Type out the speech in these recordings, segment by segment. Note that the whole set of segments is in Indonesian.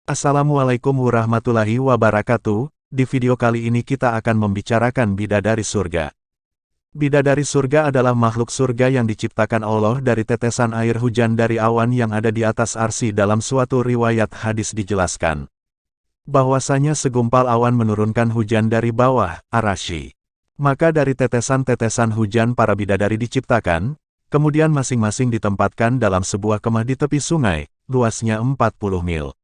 Assalamualaikum warahmatullahi wabarakatuh. Di video kali ini kita akan membicarakan bidadari surga. Bidadari surga adalah makhluk surga yang diciptakan Allah dari tetesan air hujan dari awan yang ada di atas arsy. Dalam suatu riwayat hadis dijelaskan bahwasanya segumpal awan menurunkan hujan dari bawah arsy. Maka dari tetesan-tetesan hujan para bidadari diciptakan, kemudian masing-masing ditempatkan dalam sebuah kemah di tepi sungai, luasnya 40 mil.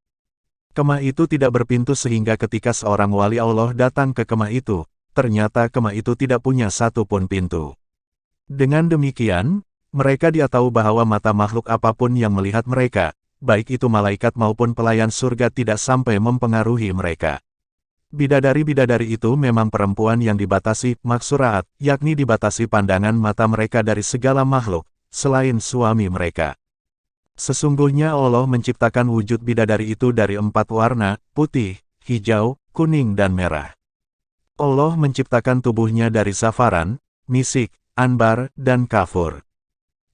Kemah itu tidak berpintu sehingga ketika seorang wali Allah datang ke kemah itu, ternyata kemah itu tidak punya satu pun pintu. Dengan demikian, mereka dia tahu bahwa mata makhluk apapun yang melihat mereka, baik itu malaikat maupun pelayan surga tidak sampai mempengaruhi mereka. Bidadari-bidadari itu memang perempuan yang dibatasi maksurat, yakni dibatasi pandangan mata mereka dari segala makhluk, selain suami mereka. Sesungguhnya Allah menciptakan wujud bidadari itu dari 4 warna, putih, hijau, kuning dan merah. Allah menciptakan tubuhnya dari zafaran, misik, anbar, dan kafur.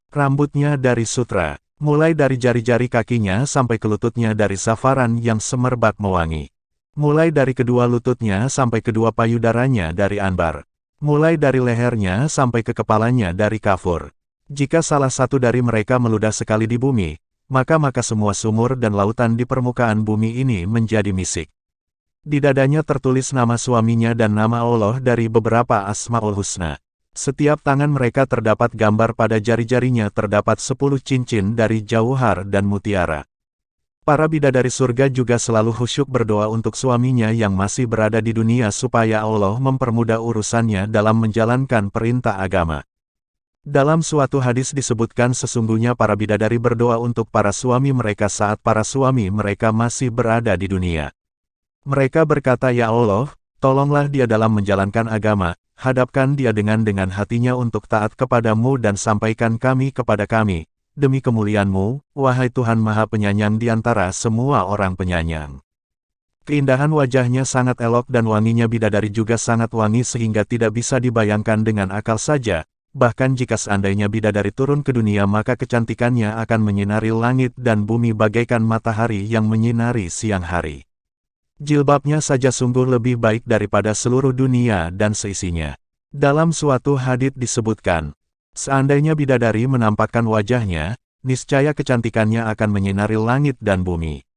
Rambutnya dari sutra, mulai dari jari-jari kakinya sampai ke lututnya dari zafaran yang semerbak mewangi. Mulai dari kedua lututnya sampai kedua payudaranya dari anbar. Mulai dari lehernya sampai ke kepalanya dari kafur. Jika salah satu dari mereka meludah sekali di bumi, maka semua sumur dan lautan di permukaan bumi ini menjadi misik. Di dadanya tertulis nama suaminya dan nama Allah dari beberapa Asmaul Husna. Setiap tangan mereka terdapat gambar, pada jari-jarinya terdapat 10 cincin dari jauhar dan mutiara. Para bidadari surga juga selalu khusyuk berdoa untuk suaminya yang masih berada di dunia supaya Allah mempermudah urusannya dalam menjalankan perintah agama. Dalam suatu hadis disebutkan sesungguhnya para bidadari berdoa untuk para suami mereka saat para suami mereka masih berada di dunia. Mereka berkata, "Ya Allah, tolonglah dia dalam menjalankan agama, hadapkan dia dengan hatinya untuk taat kepadamu dan sampaikan kami kepada kami, demi kemuliaan-Mu, wahai Tuhan Maha Penyayang di antara semua orang penyayang." Keindahan wajahnya sangat elok dan wanginya bidadari juga sangat wangi sehingga tidak bisa dibayangkan dengan akal saja. Bahkan jika seandainya bidadari turun ke dunia maka kecantikannya akan menyinari langit dan bumi bagaikan matahari yang menyinari siang hari. Jilbabnya saja sungguh lebih baik daripada seluruh dunia dan seisinya. Dalam suatu hadits disebutkan, seandainya bidadari menampakkan wajahnya, niscaya kecantikannya akan menyinari langit dan bumi.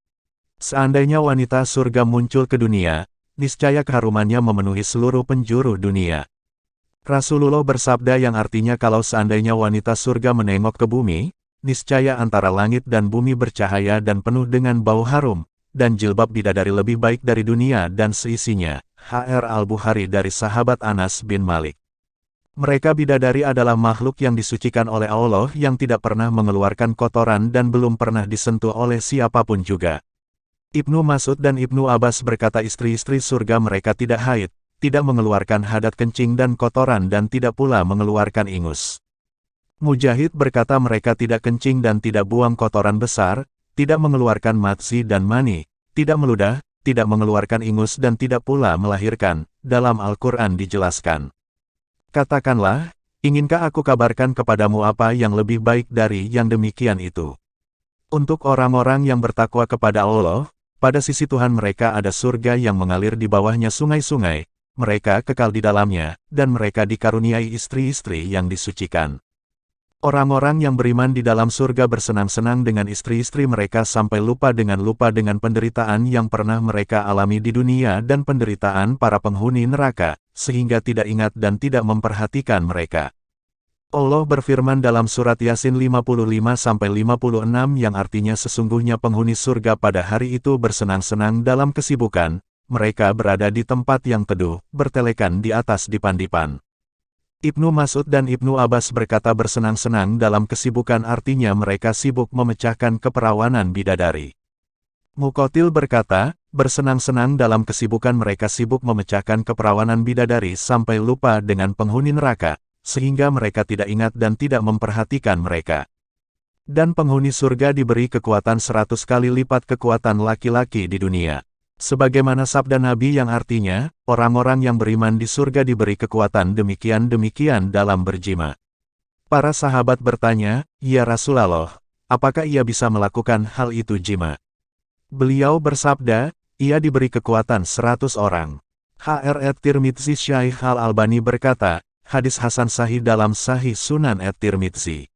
Seandainya wanita surga muncul ke dunia, niscaya keharumannya memenuhi seluruh penjuru dunia. Rasulullah bersabda yang artinya kalau seandainya wanita surga menengok ke bumi, niscaya antara langit dan bumi bercahaya dan penuh dengan bau harum, dan jilbab bidadari lebih baik dari dunia dan seisinya. H.R. Al-Bukhari dari sahabat Anas bin Malik. Mereka bidadari adalah makhluk yang disucikan oleh Allah yang tidak pernah mengeluarkan kotoran dan belum pernah disentuh oleh siapapun juga. Ibnu Mas'ud dan Ibnu Abbas berkata istri-istri surga mereka tidak haid, tidak mengeluarkan hadat kencing dan kotoran dan tidak pula mengeluarkan ingus. Mujahid berkata mereka tidak kencing dan tidak buang kotoran besar, tidak mengeluarkan madzi dan mani, tidak meludah, tidak mengeluarkan ingus dan tidak pula melahirkan. Dalam Al-Quran dijelaskan, "Katakanlah, inginkah aku kabarkan kepadamu apa yang lebih baik dari yang demikian itu? Untuk orang-orang yang bertakwa kepada Allah, pada sisi Tuhan mereka ada surga yang mengalir di bawahnya sungai-sungai, mereka kekal di dalamnya, dan mereka dikaruniai istri-istri yang disucikan. Orang-orang yang beriman di dalam surga bersenang-senang dengan istri-istri mereka sampai lupa dengan penderitaan yang pernah mereka alami di dunia dan penderitaan para penghuni neraka, sehingga tidak ingat dan tidak memperhatikan mereka." Allah berfirman dalam surat Yasin 55-56 yang artinya sesungguhnya penghuni surga pada hari itu bersenang-senang dalam kesibukan, mereka berada di tempat yang teduh, bertelekan di atas dipan-dipan. Ibnu Mas'ud dan Ibnu Abbas berkata bersenang-senang dalam kesibukan artinya mereka sibuk memecahkan keperawanan bidadari. Muqatil berkata, bersenang-senang dalam kesibukan mereka sibuk memecahkan keperawanan bidadari sampai lupa dengan penghuni neraka, sehingga mereka tidak ingat dan tidak memperhatikan mereka. Dan penghuni surga diberi kekuatan 100 kali lipat kekuatan laki-laki di dunia. Sebagaimana sabda Nabi yang artinya, orang-orang yang beriman di surga diberi kekuatan demikian-demikian dalam berjima. Para sahabat bertanya, "Ya Rasulullah, apakah ia bisa melakukan hal itu jima?" Beliau bersabda, ia diberi kekuatan 100 orang. Hr at-Tirmidzi Syaikh Al-Albani berkata, hadis Hasan sahih dalam Sahih Sunan at-Tirmidzi.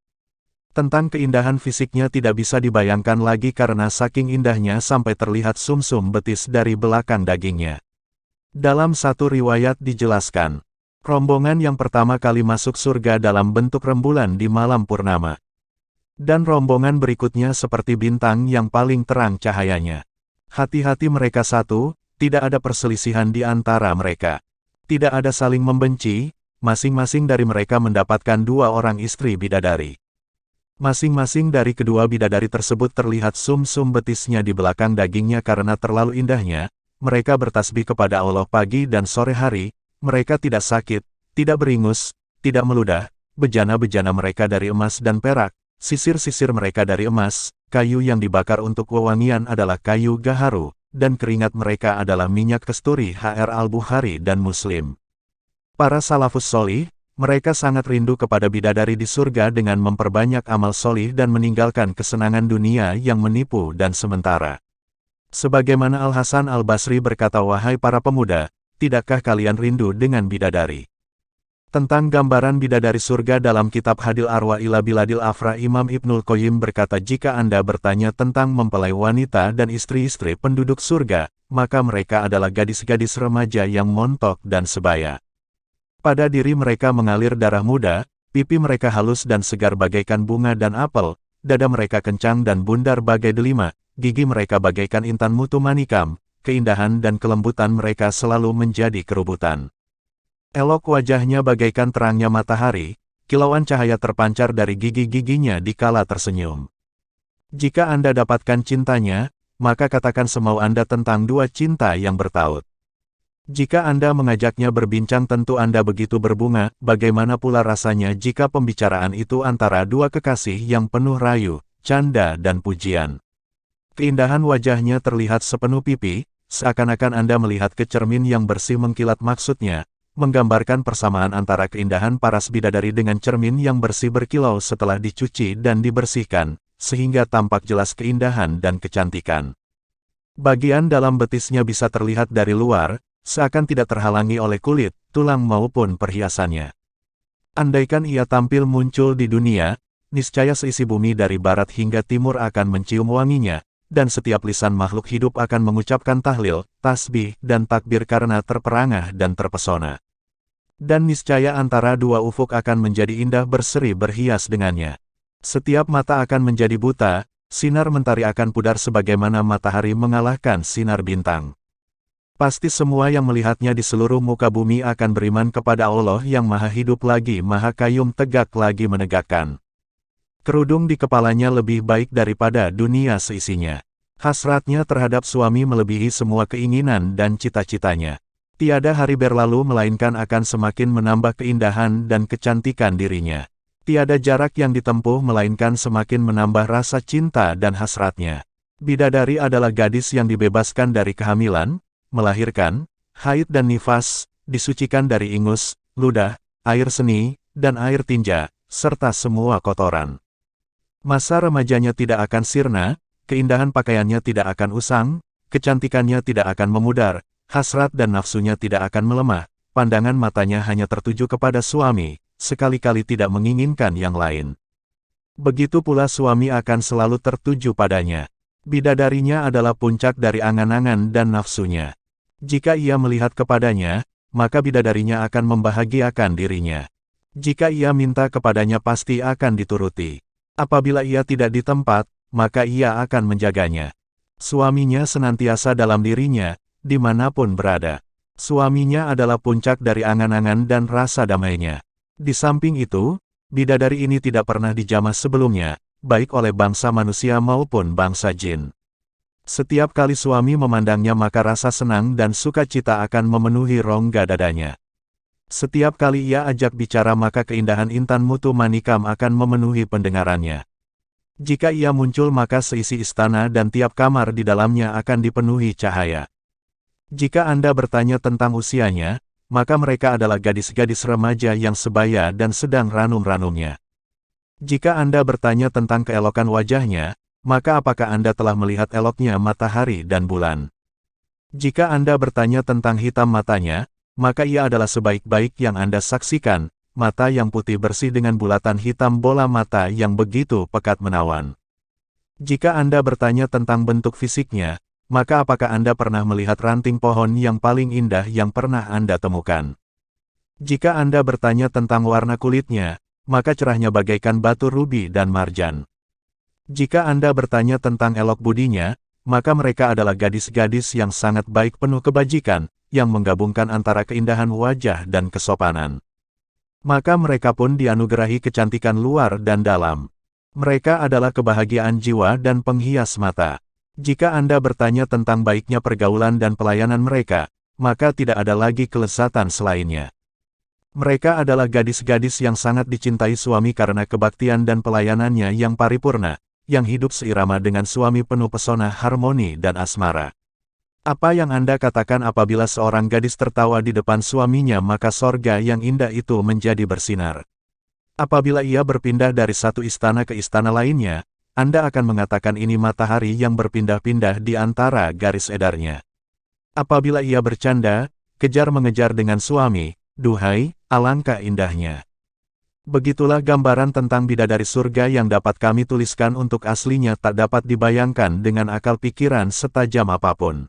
Tentang keindahan fisiknya tidak bisa dibayangkan lagi karena saking indahnya sampai terlihat sumsum betis dari belakang dagingnya. Dalam satu riwayat dijelaskan, rombongan yang pertama kali masuk surga dalam bentuk rembulan di malam purnama. Dan rombongan berikutnya seperti bintang yang paling terang cahayanya. Hati-hati mereka satu, tidak ada perselisihan di antara mereka. Tidak ada saling membenci, masing-masing dari mereka mendapatkan 2 orang istri bidadari. Masing-masing dari kedua bidadari tersebut terlihat sumsum betisnya di belakang dagingnya karena terlalu indahnya. Mereka bertasbih kepada Allah pagi dan sore hari, mereka tidak sakit, tidak beringus, tidak meludah, bejana-bejana mereka dari emas dan perak, sisir-sisir mereka dari emas, kayu yang dibakar untuk wewangian adalah kayu gaharu, dan keringat mereka adalah minyak kasturi. Hr Al-Bukhari dan Muslim. Para salafus solih, mereka sangat rindu kepada bidadari di surga dengan memperbanyak amal solih dan meninggalkan kesenangan dunia yang menipu dan sementara. Sebagaimana Al-Hasan Al-Basri berkata, wahai para pemuda, tidakkah kalian rindu dengan bidadari? Tentang gambaran bidadari surga dalam kitab Hadil Arwa ila Biladil Afra, Imam Ibnul Qayyim berkata, jika Anda bertanya tentang mempelai wanita dan istri-istri penduduk surga, maka mereka adalah gadis-gadis remaja yang montok dan sebaya. Pada diri mereka mengalir darah muda, pipi mereka halus dan segar bagaikan bunga dan apel, dada mereka kencang dan bundar bagai delima, gigi mereka bagaikan intan mutu manikam, keindahan dan kelembutan mereka selalu menjadi kerubutan. Elok wajahnya bagaikan terangnya matahari, kilauan cahaya terpancar dari gigi-giginya dikala tersenyum. Jika Anda dapatkan cintanya, maka katakan semau Anda tentang 2 cinta yang bertaut. Jika Anda mengajaknya berbincang tentu Anda begitu berbunga, bagaimana pula rasanya jika pembicaraan itu antara 2 kekasih yang penuh rayu, canda dan pujian. Keindahan wajahnya terlihat sepenuh pipi, seakan-akan Anda melihat ke cermin yang bersih mengkilat, maksudnya, menggambarkan persamaan antara keindahan paras bidadari dengan cermin yang bersih berkilau setelah dicuci dan dibersihkan, sehingga tampak jelas keindahan dan kecantikan. Bagian dalam betisnya bisa terlihat dari luar, seakan tidak terhalangi oleh kulit, tulang maupun perhiasannya. Andaikan ia tampil muncul di dunia, niscaya seisi bumi dari barat hingga timur akan mencium wanginya, dan setiap lisan makhluk hidup akan mengucapkan tahlil, tasbih, dan takbir karena terperangah dan terpesona. Dan niscaya antara 2 ufuk akan menjadi indah berseri berhias dengannya. Setiap mata akan menjadi buta, sinar mentari akan pudar sebagaimana matahari mengalahkan sinar bintang. Pasti semua yang melihatnya di seluruh muka bumi akan beriman kepada Allah yang maha hidup lagi maha kayyum tegak lagi menegakkan. Kerudung di kepalanya lebih baik daripada dunia seisinya. Hasratnya terhadap suami melebihi semua keinginan dan cita-citanya. Tiada hari berlalu melainkan akan semakin menambah keindahan dan kecantikan dirinya. Tiada jarak yang ditempuh melainkan semakin menambah rasa cinta dan hasratnya. Bidadari adalah gadis yang dibebaskan dari kehamilan, melahirkan, haid dan nifas, disucikan dari ingus, ludah, air seni, dan air tinja, serta semua kotoran. Masa remajanya tidak akan sirna, keindahan pakaiannya tidak akan usang, kecantikannya tidak akan memudar, hasrat dan nafsunya tidak akan melemah, pandangan matanya hanya tertuju kepada suami, sekali-kali tidak menginginkan yang lain. Begitu pula suami akan selalu tertuju padanya. Bidadarinya adalah puncak dari angan-angan dan nafsunya. Jika ia melihat kepadanya, maka bidadarinya akan membahagiakan dirinya. Jika ia minta kepadanya pasti akan dituruti. Apabila ia tidak di tempat, maka ia akan menjaganya. Suaminya senantiasa dalam dirinya, dimanapun berada. Suaminya adalah puncak dari angan-angan dan rasa damainya. Di samping itu, bidadari ini tidak pernah dijamah sebelumnya, baik oleh bangsa manusia maupun bangsa jin. Setiap kali suami memandangnya maka rasa senang dan sukacita akan memenuhi rongga dadanya. Setiap kali ia ajak bicara maka keindahan intan mutu manikam akan memenuhi pendengarannya. Jika ia muncul maka seisi istana dan tiap kamar di dalamnya akan dipenuhi cahaya. Jika Anda bertanya tentang usianya, maka mereka adalah gadis-gadis remaja yang sebaya dan sedang ranum-ranumnya. Jika Anda bertanya tentang keelokan wajahnya, maka apakah Anda telah melihat eloknya matahari dan bulan? Jika Anda bertanya tentang hitam matanya, maka ia adalah sebaik-baik yang Anda saksikan, mata yang putih bersih dengan bulatan hitam bola mata yang begitu pekat menawan. Jika Anda bertanya tentang bentuk fisiknya, maka apakah Anda pernah melihat ranting pohon yang paling indah yang pernah Anda temukan? Jika Anda bertanya tentang warna kulitnya, maka cerahnya bagaikan batu rubi dan marjan. Jika Anda bertanya tentang elok budinya, maka mereka adalah gadis-gadis yang sangat baik penuh kebajikan, yang menggabungkan antara keindahan wajah dan kesopanan. Maka mereka pun dianugerahi kecantikan luar dan dalam. Mereka adalah kebahagiaan jiwa dan penghias mata. Jika Anda bertanya tentang baiknya pergaulan dan pelayanan mereka, maka tidak ada lagi kelezatan selainnya. Mereka adalah gadis-gadis yang sangat dicintai suami karena kebaktian dan pelayanannya yang paripurna, yang hidup seirama dengan suami penuh pesona harmoni dan asmara. Apa yang Anda katakan apabila seorang gadis tertawa di depan suaminya, maka sorga yang indah itu menjadi bersinar. Apabila ia berpindah dari satu istana ke istana lainnya, Anda akan mengatakan ini matahari yang berpindah-pindah di antara garis edarnya. Apabila ia bercanda, kejar mengejar dengan suami, duhai, alangkah indahnya. Begitulah gambaran tentang bidadari surga yang dapat kami tuliskan, untuk aslinya tak dapat dibayangkan dengan akal pikiran setajam apapun.